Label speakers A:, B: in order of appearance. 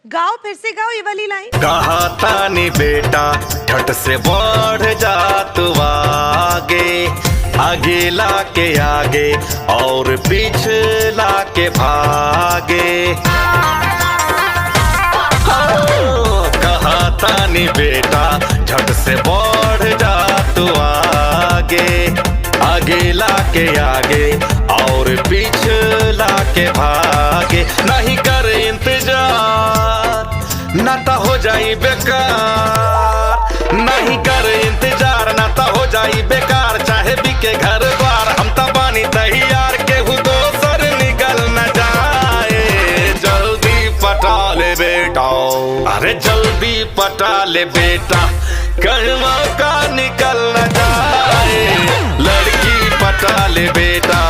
A: गाओ, फिर से गाओ ये वाली लाइन।
B: कहा तानी बेटा झट से बढ़ जा तू आगे, आगे लाके आगे और पीछे लाके भागे। कहा तानी बेटा झट से बढ़ जा तू आगे, आगे लाके आगे और पीछे लाके भागे। नहीं कर इंतजार ना तो हो जाई बेकार, नहीं कर इंतजार ना तो हो जाई बेकार। चाहे बिके घर द्वार हम तो बानी तैयार, केहू दोसर निकल न जाए। जल्दी पटा ले बेटा, अरे जल्दी पटा ले बेटा, कहवा का निकल न जाए। लड़की पटा ले बेटा,